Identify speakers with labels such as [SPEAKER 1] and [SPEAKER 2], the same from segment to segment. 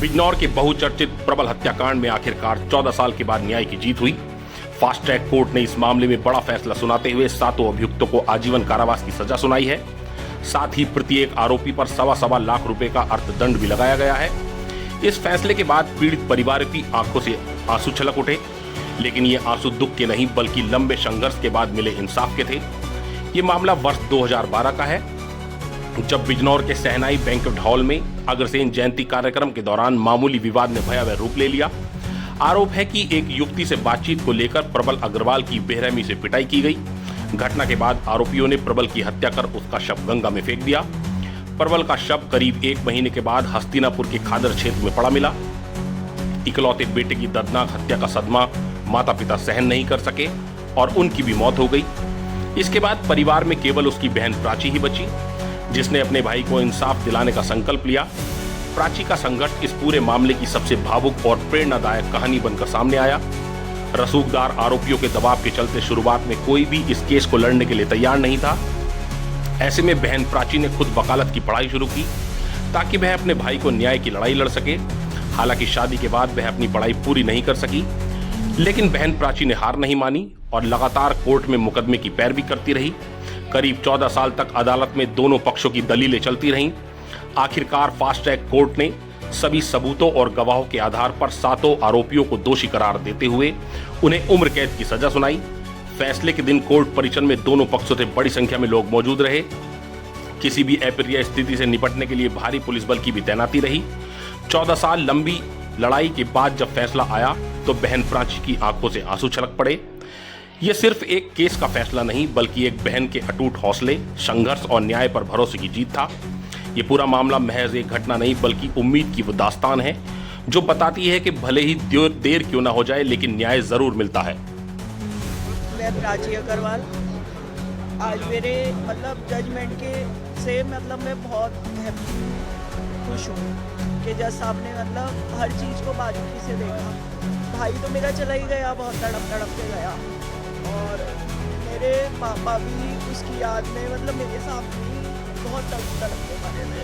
[SPEAKER 1] बिजनौर के बहुचर्चित प्रबल हत्याकांड में आखिरकार 14 साल के बाद न्याय की जीत हुई। फास्ट ट्रैक कोर्ट ने इस मामले में बड़ा फैसला सुनाते हुए 7 अभियुक्तों को आजीवन कारावास की सजा सुनाई है। साथ ही प्रत्येक आरोपी पर सवा लाख रुपए का अर्थदंड भी लगाया गया है। इस फैसले के बाद पीड़ित परिवार की आंखों से आंसू छलक उठे, लेकिन ये आंसू दुख के नहीं बल्कि लंबे संघर्ष के बाद मिले इंसाफ के थे। ये मामला वर्ष 2012 का है, जब बिजनौर के सहनाई बैंक्वेट हॉल में अग्रसेन जयंती कार्यक्रम के दौरान मामूली विवाद ने भयावह रूप ले लिया। आरोप है कि एक युवती से बातचीत को लेकर प्रबल अग्रवाल की बेरहमी से पिटाई की गई। घटना के बाद आरोपियों ने प्रबल की हत्या कर उसका शव गंगा में फेंक दिया। प्रबल का शव करीब 1 महीने के बाद हस्तिनापुर के खादर क्षेत्र में पड़ा मिला। इकलौते बेटे की दर्दनाक हत्या का सदमा माता पिता सहन नहीं कर सके और उनकी भी मौत हो गई। इसके बाद परिवार में केवल उसकी बहन प्राची ही बची, जिसने अपने भाई को इंसाफ दिलाने का संकल्प लिया। प्राची का संघर्ष इस पूरे मामले की सबसे भावुक और प्रेरणादायक कहानी बनकर सामने आया। रसूखदार आरोपियों के दबाव के चलते शुरुआत में कोई भी इस केस को लड़ने के लिए तैयार नहीं था। ऐसे में बहन प्राची ने खुद वकालत की पढ़ाई शुरू की ताकि वह अपने भाई को न्याय की लड़ाई लड़ सके। हालांकि शादी के बाद वह अपनी पढ़ाई पूरी नहीं कर सकी, लेकिन बहन प्राची ने हार नहीं मानी और लगातार कोर्ट में मुकदमे की पैरवी करती रही। करीब 14 साल तक अदालत में दोनों पक्षों की दलीलें चलती रहीं। आखिरकार फास्ट ट्रैक कोर्ट ने सभी सबूतों और गवाहों के आधार पर 7 आरोपियों को दोषी करार देते हुए उन्हें उम्र कैद की सजा सुनाई। फैसले के दिन कोर्ट परिसर में दोनों पक्षों से बड़ी संख्या में लोग मौजूद रहे। किसी भी अप्रिय स्थिति से निपटने के लिए भारी पुलिस बल की भी तैनाती रही। 14 साल लंबी लड़ाई के बाद जब फैसला आया तो बहन प्राची की आंखों से आंसू छलक पड़े। यह सिर्फ एक केस का फैसला नहीं बल्कि एक बहन के अटूट हौसले, संघर्ष और न्याय पर भरोसे की जीत था। ये पूरा मामला महज एक घटना नहीं बल्कि उम्मीद की वो दास्तान है जो बताती है कि भले ही देर क्यों ना हो जाए लेकिन न्याय जरूर मिलता है।
[SPEAKER 2] मैं प्राची अग्रवाल, आज मेरे जजमेंट से मैं बहुत खुश हूँ कि जज साहब ने हर चीज़ को बारीकी से देखा। भाई तो मेरा चला ही गया, बहुत तड़प के गया और मेरे पापा भी उसकी याद में मेरे सामने बहुत तड़प के मरे थे।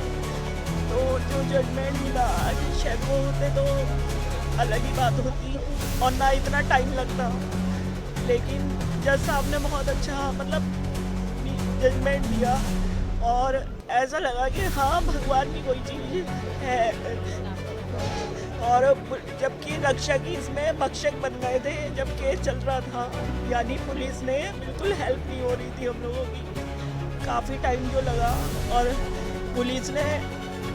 [SPEAKER 2] तो जो जजमेंट मिला कि शायद वो होते तो अलग ही बात होती और ना इतना टाइम लगता, लेकिन जज साहब ने बहुत अच्छा जजमेंट दिया और ऐसा लगा कि हाँ भगवान की कोई चीज़ है। और जबकि रक्षक इसमें भक्षक बन गए थे जब केस चल रहा था, यानी पुलिस ने बिल्कुल हेल्प नहीं हो रही थी हम लोगों की। काफ़ी टाइम जो लगा और पुलिस ने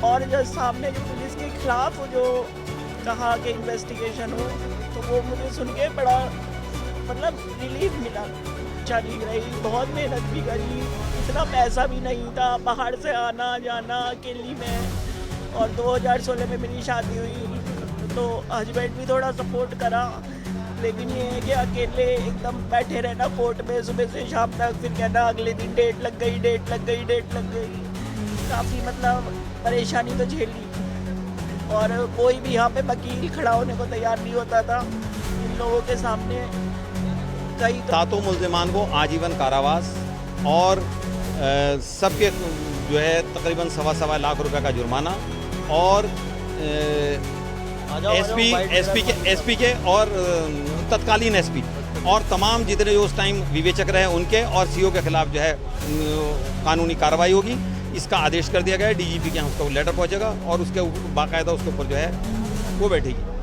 [SPEAKER 2] और जज साहब ने जो पुलिस के खिलाफ जो कहा कि इन्वेस्टिगेशन हो, तो वो मुझे सुन के बड़ा रिलीफ मिला। चली रही, बहुत मेहनत भी करी, इतना पैसा भी नहीं था, पहाड़ से आना जाना अकेली में। और 2016 में मेरी शादी हुई तो हस्बैंड भी थोड़ा सपोर्ट करा, लेकिन ये है कि अकेले एकदम बैठे रहना कोर्ट में सुबह से शाम तक, फिर कहना अगले दिन डेट लग गई। काफ़ी परेशानी तो झेली और कोई भी यहाँ पे वकील खड़ा होने को तैयार नहीं होता था इन लोगों के सामने। कई
[SPEAKER 3] 7 मुल्ज़िमान को आजीवन कारावास और सबके जो है तकरीबन सवा लाख रुपए का जुर्माना और एसपी के और तत्कालीन एसपी और तमाम जितने जो उस टाइम विवेचक रहे उनके और सीओ के खिलाफ जो है कानूनी कार्रवाई होगी। इसका आदेश कर दिया गया है। डीजीपी के यहाँ उसका लेटर पहुँचेगा और उसके बाकायदा उसके ऊपर जो है वो बैठेगी।